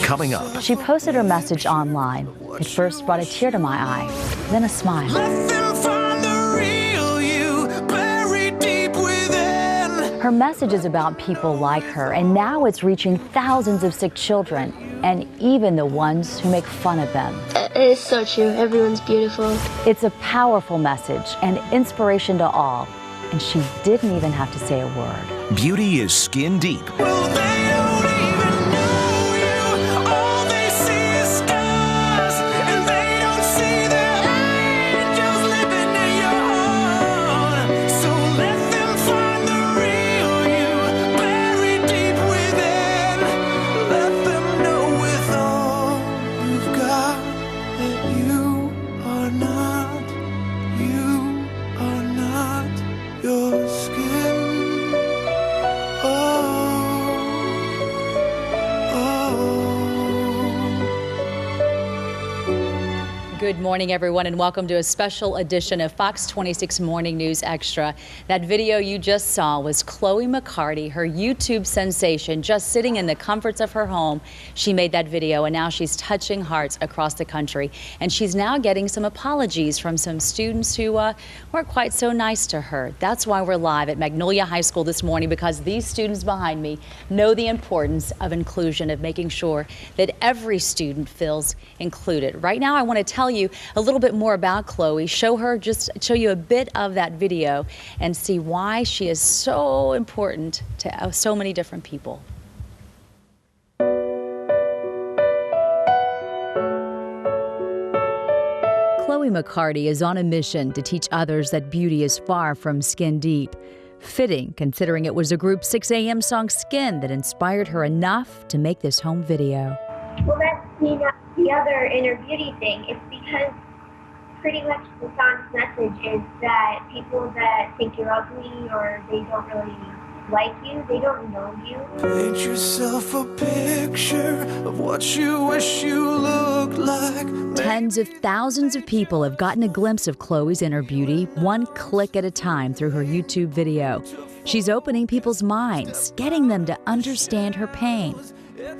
Coming up. She posted her message online. It first brought a tear to my eye, then a smile. Her message is about people like her, and now it's reaching thousands of sick children, and even the ones who make fun of them. It is so true. Everyone's beautiful. It's a powerful message and inspiration to all, and she didn't even have to say a word. Beauty is skin deep. Good morning, everyone, and welcome to a special edition of Fox 26 Morning News Extra. That video you just saw was Chloe McCarty, her YouTube sensation, just sitting in the comforts of her home. She made that video, and now she's touching hearts across the country. And she's now getting some apologies from some students who weren't quite so nice to her. That's why we're live at Magnolia High School this morning, because these students behind me know the importance of inclusion, of making sure that every student feels included. Right now, I want to tell you a little bit more about Chloe, show you a bit of that video and see why she is so important to so many different people. Chloe McCarty is on a mission to teach others that beauty is far from skin deep. Fitting, considering it was the group Sixx AM song Skin that inspired her enough to make this home video. Well, that's, the other inner beauty thing. It's because pretty much the song's message is that people that think you're ugly or they don't really like you, they don't know you. Paint yourself a picture of what you wish you looked like. Tens of thousands of people have gotten a glimpse of Chloe's inner beauty, one click at a time through her YouTube video. She's opening people's minds, getting them to understand her pain.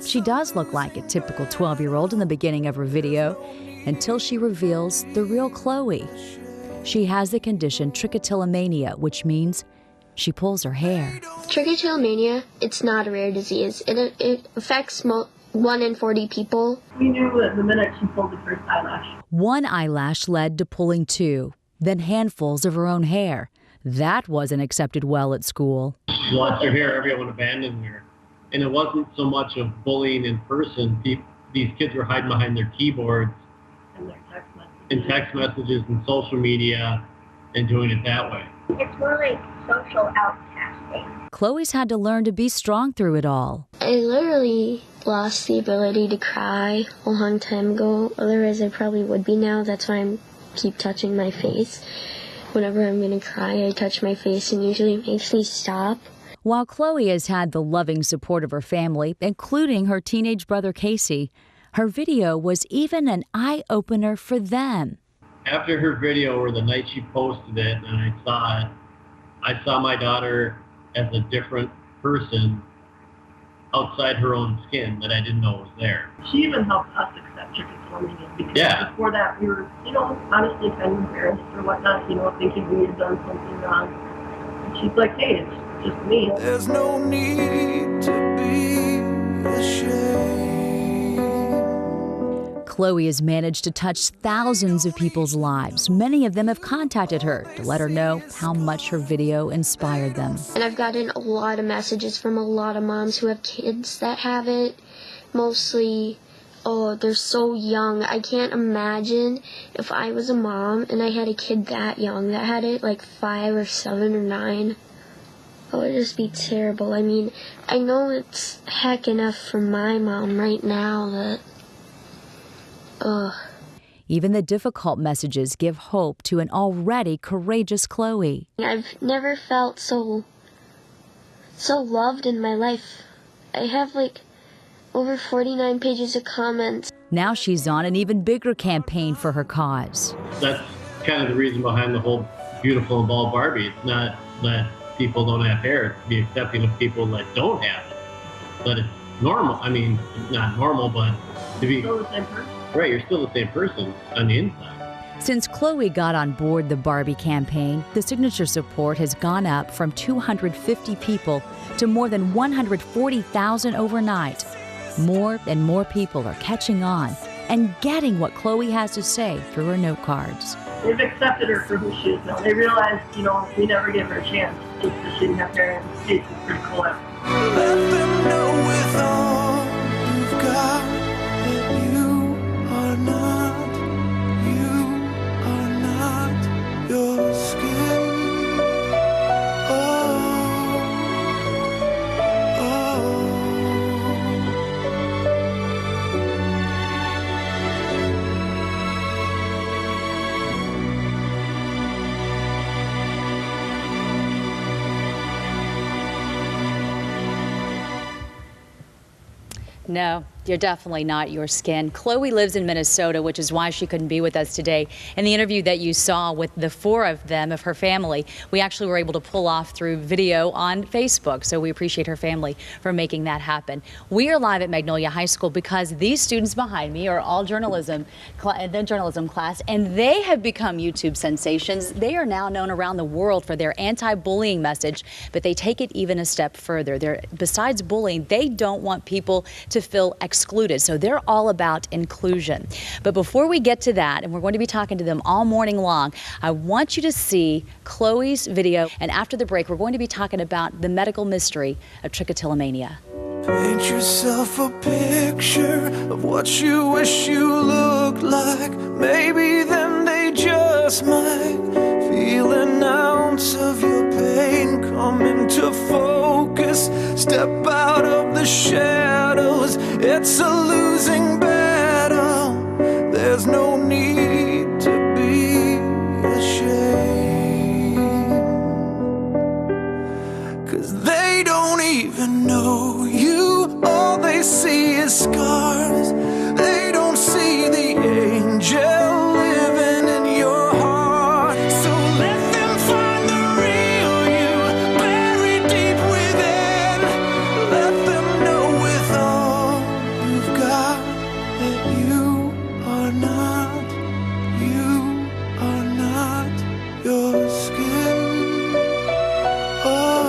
She does look like a typical 12-year-old in the beginning of her video, until she reveals the real Chloe. She has the condition Trichotillomania, which means she pulls her hair. Trichotillomania, it's not a rare disease. It affects 1 in 40 people. We knew it the minute she pulled the first eyelash. One eyelash led to pulling 2, then handfuls of her own hair. That wasn't accepted well at school. She lost her hair, everyone abandoned her. And it wasn't so much of bullying in person. These kids were hiding behind their keyboards and text messages and social media and doing it that way. It's more like social outcasting. Chloe's had to learn to be strong through it all. I literally lost the ability to cry a long time ago. Otherwise, I probably would be now. That's why I keep touching my face. Whenever I'm going to cry, I touch my face, and usually it makes me stop. While Chloe has had the loving support of her family, including her teenage brother Casey, her video was even an eye-opener for them. After her video, or the night she posted it and I saw it, I saw my daughter as a different person outside her own skin that I didn't know was there. She even helped us accept trichotillomania because before that we were, honestly kind of embarrassed or whatnot, thinking we had done something wrong. And she's like, hey, it's just me. There's no need to be ashamed. Chloe has managed to touch thousands of people's lives. Many of them have contacted her to let her know how much her video inspired them. And I've gotten a lot of messages from a lot of moms who have kids that have it. Mostly, oh, they're so young. I can't imagine if I was a mom and I had a kid that young that had it, like 5 or 7 or 9. It would just be terrible. I mean, I know it's heck enough for my mom right now that, Even the difficult messages give hope to an already courageous Chloe. I've never felt so loved in my life. I have like over 49 pages of comments. Now she's on an even bigger campaign for her cause. That's kind of the reason behind the whole Beautiful and Bald Barbie. It's not that people don't have hair, it's to be accepting of people that don't have it. But it's normal. I mean, not normal, but to be Still the same person. right, you're still the same person on the inside. Since Chloe got on board the Barbie campaign, the signature support has gone up from 250 people to more than 140,000 overnight. More and more people are catching on and getting what Chloe has to say through her note cards. They've accepted her for who she is now. They realize, we never gave her a chance just because she didn't have hair and face was pretty cool. Let them know with all you've got that you are not your skin. Oh, oh. No, you're definitely not your skin. Chloe lives in Minnesota, which is why she couldn't be with us today. In the interview that you saw with the four of them, of her family, we actually were able to pull off through video on Facebook. So we appreciate her family for making that happen. We are live at Magnolia High School because these students behind me are all journalism class, and they have become YouTube sensations. They are now known around the world for their anti-bullying message, but they take it even a step further. Besides bullying, they don't want people to feel excluded. So they're all about inclusion. But before we get to that, and we're going to be talking to them all morning long, I want you to see Chloe's video. And after the break, we're going to be talking about the medical mystery of trichotillomania. Paint yourself a picture of what you wish you looked like. Maybe then they just might feel an ounce of your pain come into focus. Step out of the shadows. It's a losing battle. There's no need to be ashamed, 'cause they don't even know you. All they see is scars. They don't see the angel living in your heart. So let them find the real you buried deep within. Let them know with all you've got that you are not your skin. Oh.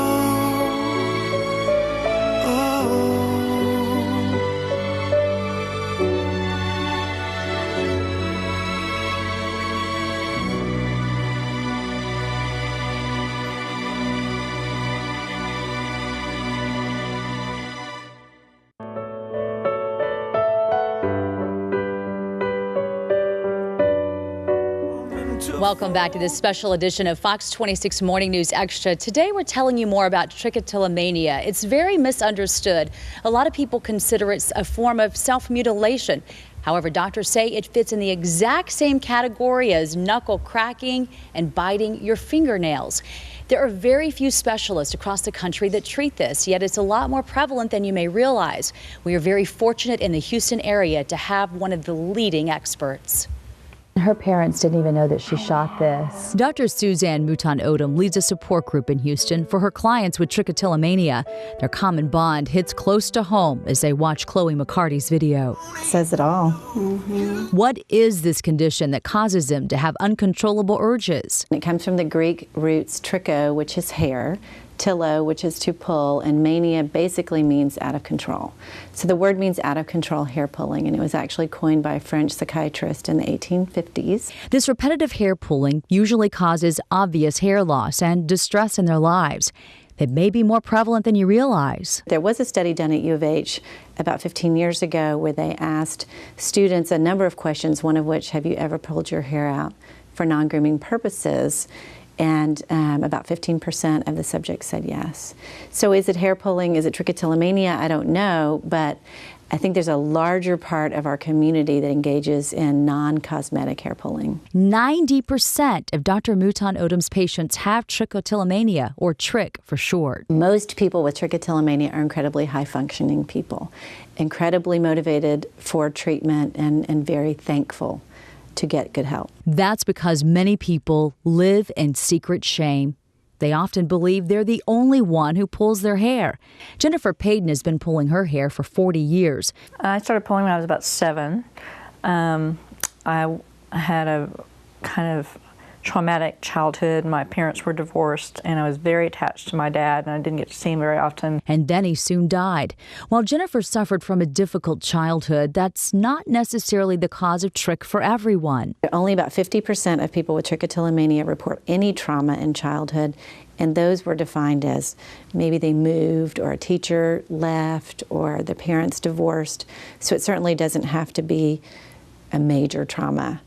Welcome back to this special edition of Fox 26 Morning News Extra. Today we're telling you more about trichotillomania. It's very misunderstood. A lot of people consider it a form of self-mutilation. However, doctors say it fits in the exact same category as knuckle cracking and biting your fingernails. There are very few specialists across the country that treat this, yet it's a lot more prevalent than you may realize. We are very fortunate in the Houston area to have one of the leading experts. Her parents didn't even know that she shot this. Dr. Suzanne Mouton-Odum leads a support group in Houston for her clients with trichotillomania. Their common bond hits close to home as they watch Chloe McCarty's video. It says it all. What is this condition that causes them to have uncontrollable urges? It comes from the Greek roots tricho, which is hair, tillo, which is to pull, and mania basically means out of control. So the word means out of control hair pulling, and it was actually coined by a French psychiatrist in the 1850s. This repetitive hair pulling usually causes obvious hair loss and distress in their lives. It may be more prevalent than you realize. There was a study done at U of H about 15 years ago where they asked students a number of questions, one of which, have you ever pulled your hair out for non-grooming purposes? And about 15% of the subjects said yes. So is it hair pulling? Is it trichotillomania? I don't know, but I think there's a larger part of our community that engages in non-cosmetic hair pulling. 90% of Dr. Mouton-Odum's patients have trichotillomania, or Trich for short. Most people with trichotillomania are incredibly high-functioning people, incredibly motivated for treatment and very thankful to get good help. That's because many people live in secret shame. They often believe they're the only one who pulls their hair. Jennifer Payton has been pulling her hair for 40 years. I started pulling when I was about 7. I had a kind of traumatic childhood. My parents were divorced, and I was very attached to my dad, and I didn't get to see him very often. And then he soon died. While Jennifer suffered from a difficult childhood, that's not necessarily the cause of trich for everyone. Only about 50% of people with trichotillomania report any trauma in childhood, and those were defined as maybe they moved, or a teacher left, or the parents divorced. So it certainly doesn't have to be a major trauma.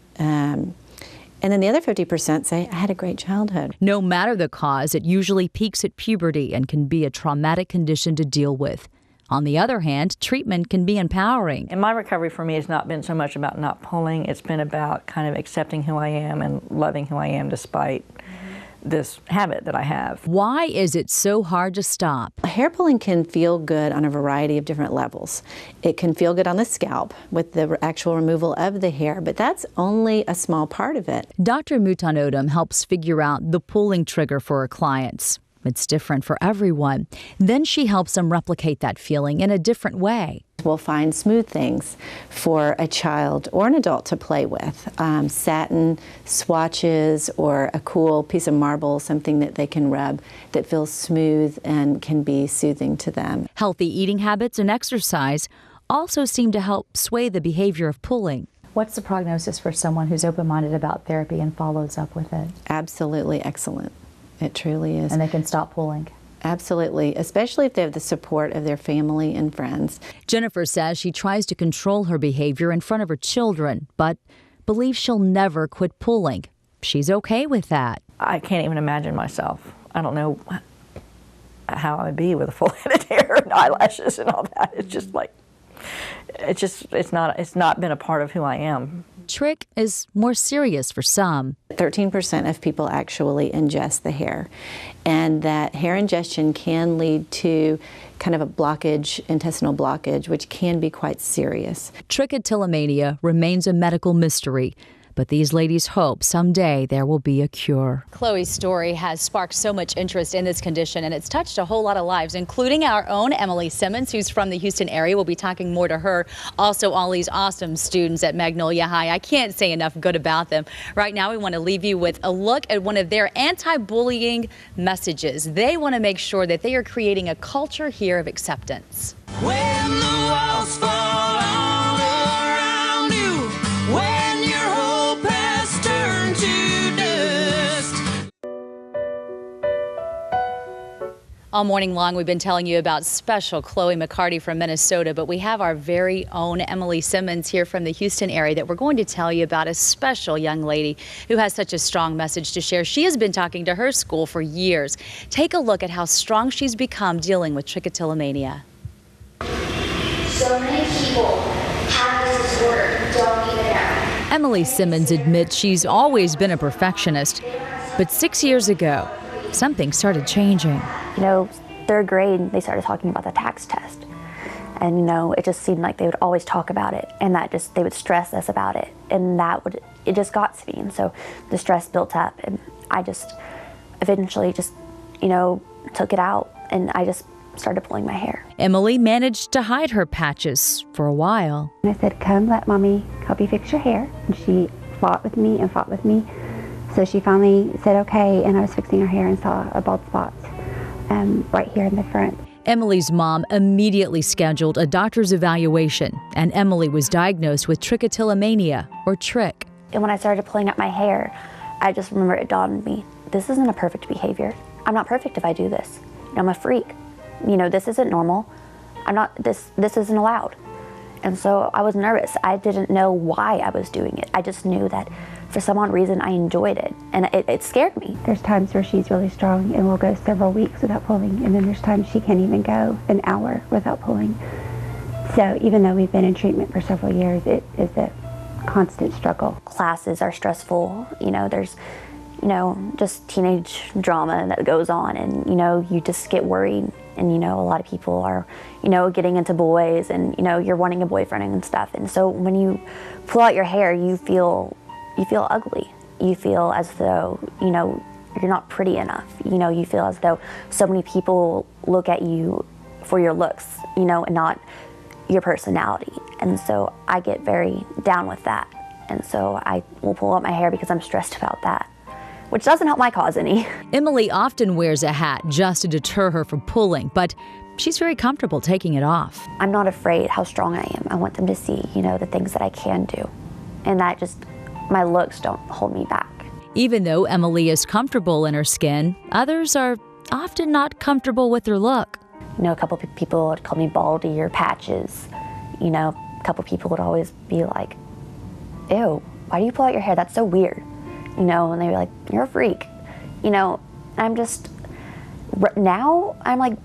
And then the other 50% say, I had a great childhood. No matter the cause, it usually peaks at puberty and can be a traumatic condition to deal with. On the other hand, treatment can be empowering. And my recovery for me has not been so much about not pulling. It's been about kind of accepting who I am and loving who I am despite this habit that I have. Why is it so hard to stop? Hair pulling can feel good on a variety of different levels. It can feel good on the scalp with the actual removal of the hair, but that's only a small part of it. Dr. Mouton-Odum helps figure out the pulling trigger for her clients. It's different for everyone. Then she helps them replicate that feeling in a different way. We'll find smooth things for a child or an adult to play with. Satin swatches or a cool piece of marble, something that they can rub that feels smooth and can be soothing to them. Healthy eating habits and exercise also seem to help sway the behavior of pulling. What's the prognosis for someone who's open-minded about therapy and follows up with it? Absolutely excellent. It truly is. And they can stop pulling? Absolutely, especially if they have the support of their family and friends. Jennifer says she tries to control her behavior in front of her children, but believes she'll never quit pulling. She's okay with that. I can't even imagine myself. I don't know how I would be with a full-headed hair and eyelashes and all that. It's just like, it's not been a part of who I am. Trich is more serious for some. 13% of people actually ingest the hair, and that hair ingestion can lead to kind of a blockage, intestinal blockage, which can be quite serious. Trichotillomania remains a medical mystery, but these ladies hope someday there will be a cure. Chloe's story has sparked so much interest in this condition, and it's touched a whole lot of lives, including our own Emily Simmons, who's from the Houston area. We'll be talking more to her. Also, all these awesome students at Magnolia High. I can't say enough good about them. Right now, we want to leave you with a look at one of their anti-bullying messages. They want to make sure that they are creating a culture here of acceptance. When the walls fall all around you, when your whole past turns to dust. All morning long, we've been telling you about special Chloe McCarty from Minnesota, but we have our very own Emily Simmons here from the Houston area that we're going to tell you about, a special young lady who has such a strong message to share. She has been talking to her school for years. Take a look at how strong she's become dealing with trichotillomania. So many people have this disorder who don't even know. Emily Simmons admits she's always been a perfectionist, but 6 years ago, something started changing. You know, 3rd grade, they started talking about the tax test. And, you know, it just seemed like they would always talk about it, and that just, they would stress us about it. And it just got to me. And so the stress built up, and I just eventually just, you know, took it out, and I just started pulling my hair. Emily managed to hide her patches for a while. And I said, come let mommy help you fix your hair. And she fought with me and fought with me. So she finally said okay, and I was fixing her hair and saw a bald spot right here in the front. Emily's mom immediately scheduled a doctor's evaluation, and Emily was diagnosed with trichotillomania, or Trich. And when I started pulling up my hair, I just remember it dawned on me, this isn't a perfect behavior. I'm not perfect if I do this. I'm a freak. You know, this isn't normal. This isn't allowed. And so I was nervous. I didn't know why I was doing it. I just knew that for some odd reason I enjoyed it, and it scared me. There's times where she's really strong and will go several weeks without pulling, and then there's times she can't even go an hour without pulling. So even though we've been in treatment for several years, it is a constant struggle. Classes are stressful. You know, there's, you know, just teenage drama that goes on, and, you know, you just get worried. And, you know, a lot of people are, you know, getting into boys, and, you know, you're wanting a boyfriend and stuff. And so when you pull out your hair, you feel ugly. You feel as though, you know, you're not pretty enough. You know, you feel as though so many people look at you for your looks, you know, and not your personality. And so I get very down with that. And so I will pull out my hair because I'm stressed about that, which doesn't help my cause any. Emily often wears a hat just to deter her from pulling, but she's very comfortable taking it off. I'm not afraid how strong I am. I want them to see, you know, the things that I can do. And that just, my looks don't hold me back. Even though Emily is comfortable in her skin, others are often not comfortable with her look. You know, a couple people would call me baldy or patches. You know, a couple people would always be like, ew, why do you pull out your hair? That's so weird. You know, and they'd be like, you're a freak. You know, I'm just, now I'm like,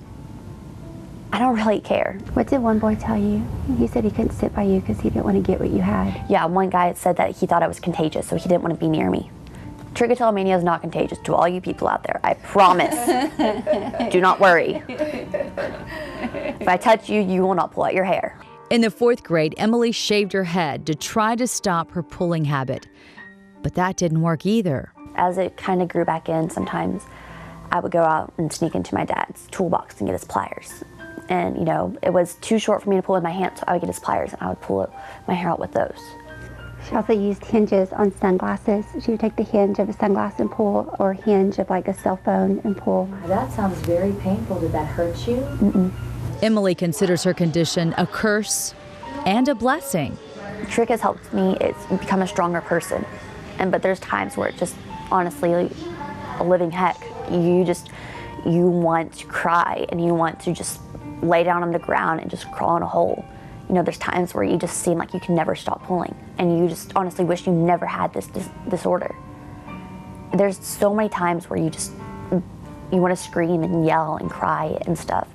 I don't really care. What did one boy tell you? He said he couldn't sit by you because he didn't want to get what you had. Yeah, one guy said that he thought I was contagious, so he didn't want to be near me. Trichotillomania is not contagious to all you people out there, I promise. Do not worry. If I touch you, you will not pull out your hair. In the 4th grade, Emily shaved her head to try to stop her pulling habit. But that didn't work either. As it kind of grew back in, sometimes I would go out and sneak into my dad's toolbox and get his pliers. And, you know, it was too short for me to pull with my hands, so I would get his pliers and I would pull my hair out with those. She also used hinges on sunglasses. She would take the hinge of a sunglass and pull, or hinge of like a cell phone and pull. That sounds very painful. Did that hurt you? Mm-mm. Emily considers her condition a curse and a blessing. Trich has helped me become a stronger person. But there's times where it just, honestly, like, a living heck. You want to cry and you want to just lay down on the ground and just crawl in a hole. You know, there's times where you just seem like you can never stop pulling, and you just honestly wish you never had this disorder. There's so many times where you want to scream and yell and cry and stuff.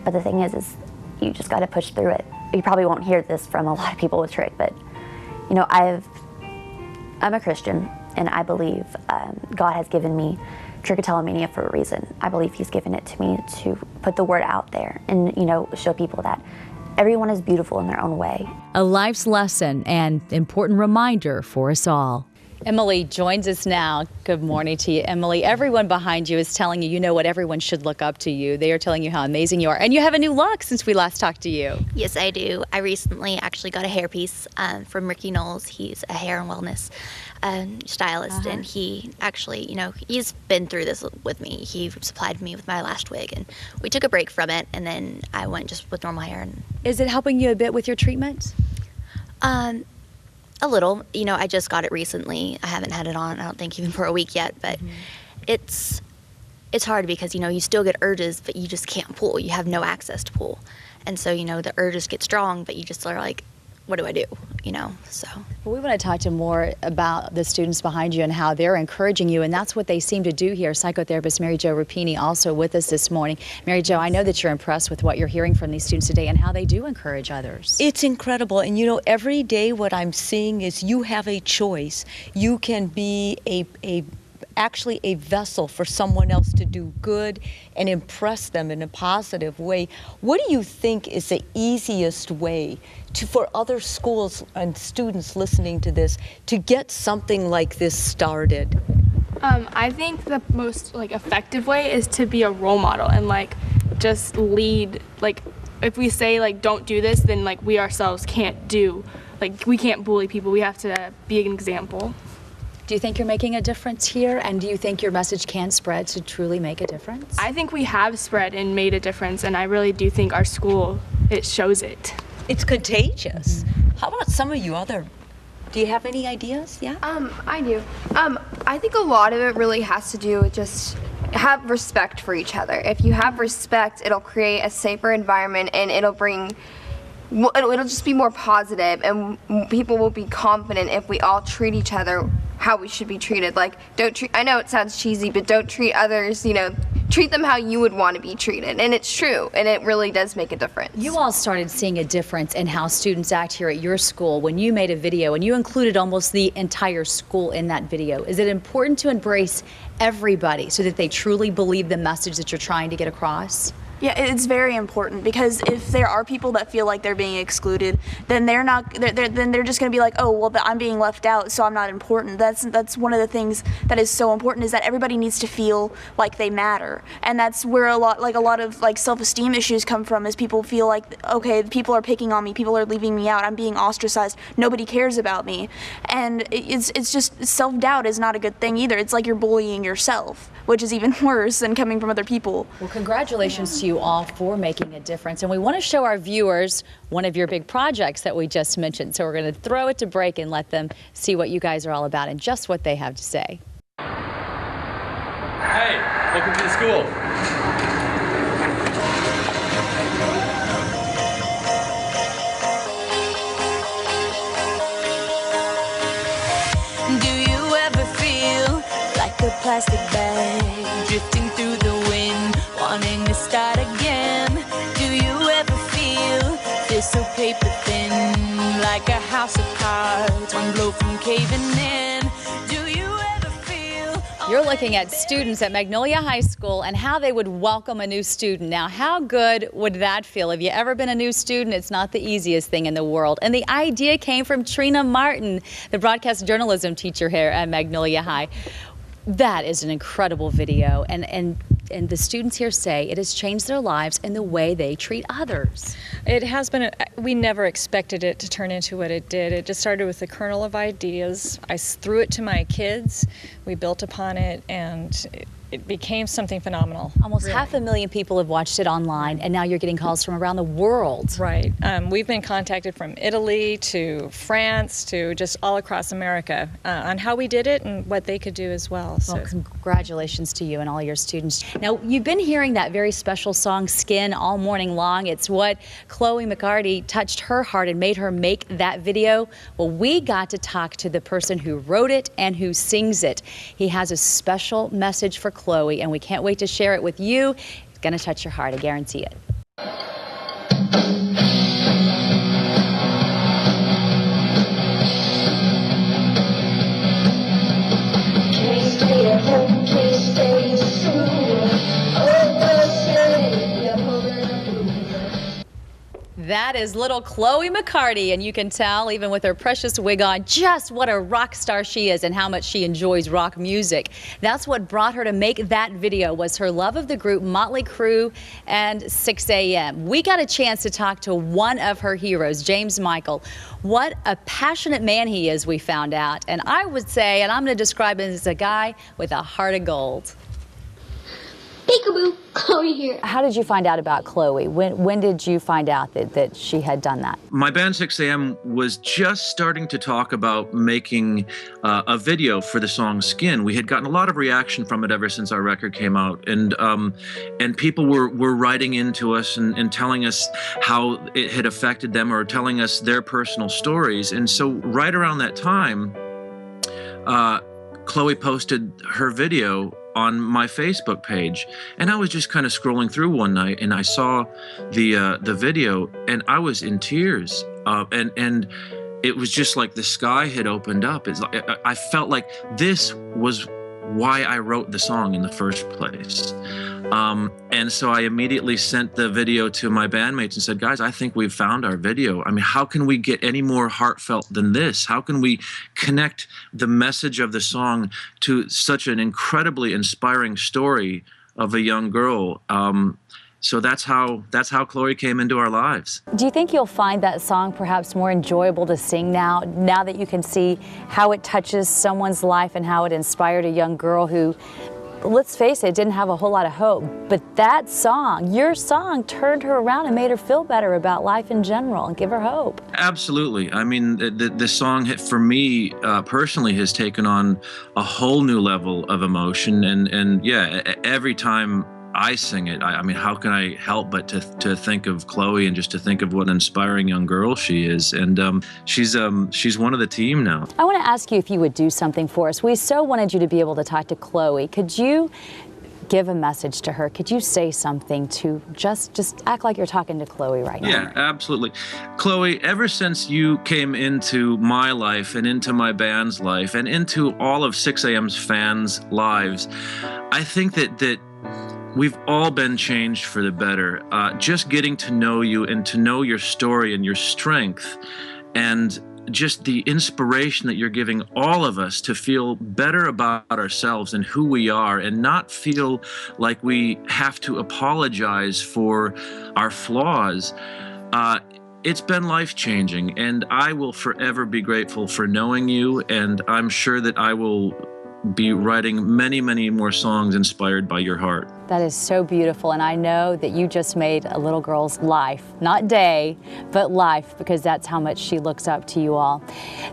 But the thing is you just got to push through it. You probably won't hear this from a lot of people with Trich, but you know, I'm a Christian, and I believe God has given me trichotillomania for a reason. I believe He's given it to me to put the word out there and, you know, show people that everyone is beautiful in their own way. A life's lesson and important reminder for us all. Emily joins us now. Good morning to you, Emily. Everyone behind you is telling you, you know what, everyone should look up to you. They are telling you how amazing you are. And you have a new look since we last talked to you. Yes, I do. I recently actually got a hairpiece from Ricky Knowles. He's a hair and wellness stylist, and he actually, you know, he's been through this with me. He supplied me with my last wig, and we took a break from it, and then I went just with normal hair. And is it helping you a bit with your treatment? A little. You know, I just got it recently. I haven't had it on, I don't think, even for a week yet, but it's hard because, you know, you still get urges, but you just can't pull. You have no access to pull. And so, you know, the urges get strong, but you just are like, what do I do? You know, so. Well, we want to talk to more about the students behind you and how they're encouraging you, and that's what they seem to do here. Psychotherapist Mary Jo Rapini also with us this morning. Mary Jo, I know that you're impressed with what you're hearing from these students today and how they do encourage others. It's incredible, and you know, every day what I'm seeing is you have a choice. You can be actually a vessel for someone else to do good and impress them in a positive way. What do you think is the easiest way for other schools and students listening to this to get something like this started? I think the most effective way is to be a role model and just lead. If we say don't do this, then we ourselves can't do. We can't bully people. We have to be an example. Do you think you're making a difference here, and do you think your message can spread to truly make a difference? I think we have spread and made a difference, and I really do think our school, it shows it. It's contagious. How about some of you do you have any ideas? Yeah? I do. I think a lot of it really has to do with just have respect for each other. If you have respect, it'll create a safer environment, and it'll just be more positive, and people will be confident if we all treat each other how we should be treated. I know it sounds cheesy, but don't treat others, treat them how you would want to be treated. And it's true, and it really does make a difference. You all started seeing a difference in how students act here at your school when you made a video, and you included almost the entire school in that video. Is it important to embrace everybody so that they truly believe the message that you're trying to get across? Yeah, it's very important, because if there are people that feel like they're being excluded, then they're just going to be like, oh, well, I'm being left out, so I'm not important. That's one of the things that is so important, is that everybody needs to feel like they matter, and that's where a lot of self-esteem issues come from. Is people feel like, okay, people are picking on me, people are leaving me out, I'm being ostracized, nobody cares about me, and it's just self-doubt is not a good thing either. It's like you're bullying yourself, which is even worse than coming from other people. Well, congratulations to you all for making a difference. And we want to show our viewers one of your big projects that we just mentioned. So we're going to throw it to break and let them see what you guys are all about and just what they have to say. Hey, welcome to the school. Do you ever feel like a plastic bag drifting through the wind, wanting to start again? Do you ever feel this so paper thin, like a house of cards, one blow from caving in? Do you ever feel... You're looking at students at Magnolia High School and how they would welcome a new student. Now, how good would that feel? Have you ever been a new student? It's not the easiest thing in the world. And the idea came from Trina Martin, the broadcast journalism teacher here at Magnolia High. That is an incredible video, and the students here say it has changed their lives in the way they treat others. It has been, we never expected it to turn into what it did. It just started with a kernel of ideas. I threw it to my kids, we built upon it, and it became something phenomenal. Almost really. 500,000 people have watched it online, and now you're getting calls from around the world. Right. We've been contacted from Italy to France to just all across America on how we did it and what they could do as well. Well, congratulations to you and all your students. Now, you've been hearing that very special song, Skin, all morning long. It's what Chloe McCarty touched her heart and made her make that video. Well, we got to talk to the person who wrote it and who sings it. He has a special message for Chloe, and we can't wait to share it with you. It's going to touch your heart, I guarantee it. That is little Chloe McCarty, and you can tell, even with her precious wig on, just what a rock star she is and how much she enjoys rock music. That's what brought her to make that video, was her love of the group Motley Crue and Sixx AM. We got a chance to talk to one of her heroes, James Michael. What a passionate man he is, we found out. And I would say, and I'm going to describe him as a guy with a heart of gold. Peekaboo, Chloe here. How did you find out about Chloe? When did you find out that she had done that? My band Sixx AM was just starting to talk about making a video for the song Skin. We had gotten a lot of reaction from it ever since our record came out, and people were writing into us and telling us how it had affected them, or telling us their personal stories. And so right around that time, Chloe posted her video on my Facebook page, and I was just kind of scrolling through one night, and I saw the video, and I was in tears, and it was just like the sky had opened up. It's like, I felt like this was why I wrote the song in the first place. And so I immediately sent the video to my bandmates and said, guys, I think we've found our video. I mean, how can we get any more heartfelt than this? How can we connect the message of the song to such an incredibly inspiring story of a young girl? So that's how Chloe came into our lives. Do you think you'll find that song perhaps more enjoyable to sing now that you can see how it touches someone's life and how it inspired a young girl who, let's face it, didn't have a whole lot of hope, but that song, your song, turned her around and made her feel better about life in general and give her hope? Absolutely. I mean, the song, for me personally, has taken on a whole new level of emotion, and yeah, every time I sing it, I mean, how can I help but to think of Chloe and just to think of what an inspiring young girl she is. And she's one of the team now. I want to ask you if you would do something for us. We so wanted you to be able to talk to Chloe. Could you give a message to her? Could you say something to just act like you're talking to Chloe right now? Yeah, absolutely. Chloe, ever since you came into my life and into my band's life and into all of Sixx AM's fans' lives, I think that we've all been changed for the better. Just getting to know you and to know your story and your strength and just the inspiration that you're giving all of us to feel better about ourselves and who we are and not feel like we have to apologize for our flaws. It's been life-changing, and I will forever be grateful for knowing you, and I'm sure that I will be writing many, many more songs inspired by your heart. That is so beautiful, and I know that you just made a little girl's life, not day, but life, because that's how much she looks up to you all.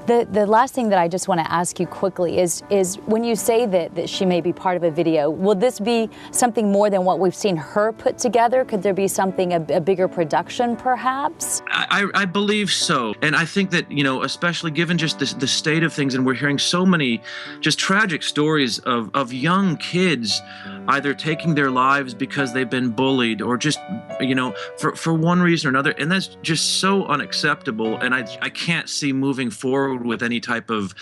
The last thing that I just want to ask you quickly is when you say that she may be part of a video, will this be something more than what we've seen her put together? Could there be something, a bigger production perhaps? I believe so, and I think that, you know, especially given just the state of things, and we're hearing so many just tragic stories of young kids either taking their lives because they've been bullied or just, you know, for one reason or another, and that's just so unacceptable, and I can't see moving forward with any type of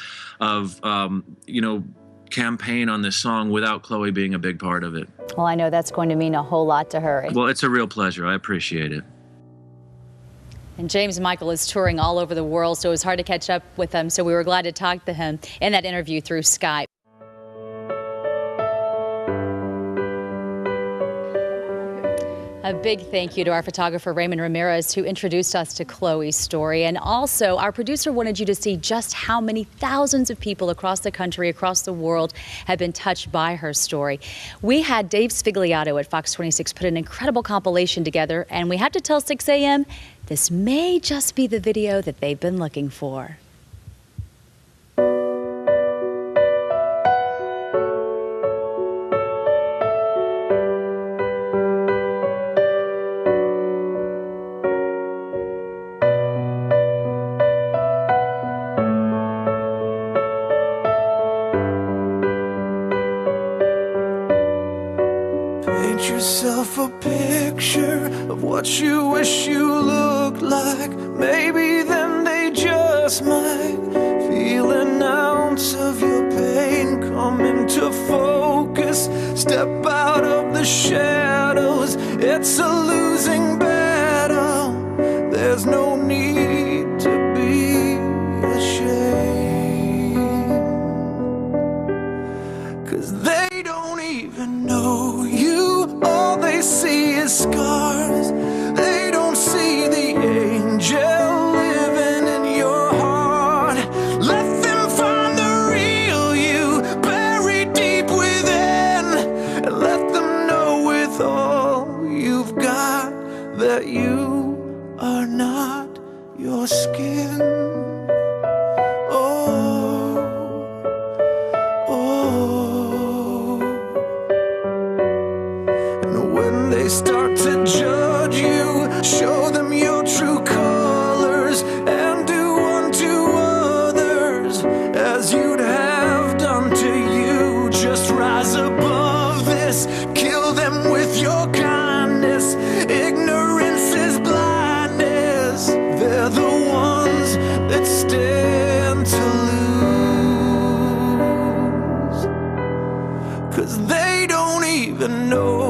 you know, campaign on this song without Chloe being a big part of it. Well, I know that's going to mean a whole lot to her. Well, it's a real pleasure. I appreciate it. And James Michael is touring all over the world, so it was hard to catch up with him, so we were glad to talk to him in that interview through Skype. A big thank you to our photographer, Raymond Ramirez, who introduced us to Chloe's story. And also, our producer wanted you to see just how many thousands of people across the country, across the world, have been touched by her story. We had Dave Spigliato at Fox 26 put an incredible compilation together, and we had to tell Sixx AM this may just be the video that they've been looking for. Paint yourself a picture of what you wish you looked like. Maybe then they just might feel an ounce of your pain come into focus. Step out of the shadows, it's a losing battle. There's no need to be ashamed, 'cause they don't even know you. All they see is scars. They don't see the angel living in your heart. Let them find the real you buried deep within, and let them know with all you've got that you are not your skin. They start to judge you, show them your true colors, and do unto others as you'd have done to you. Just rise above this, kill them with your kindness. Ignorance is blindness. They're the ones that stand to lose, 'cause they don't even know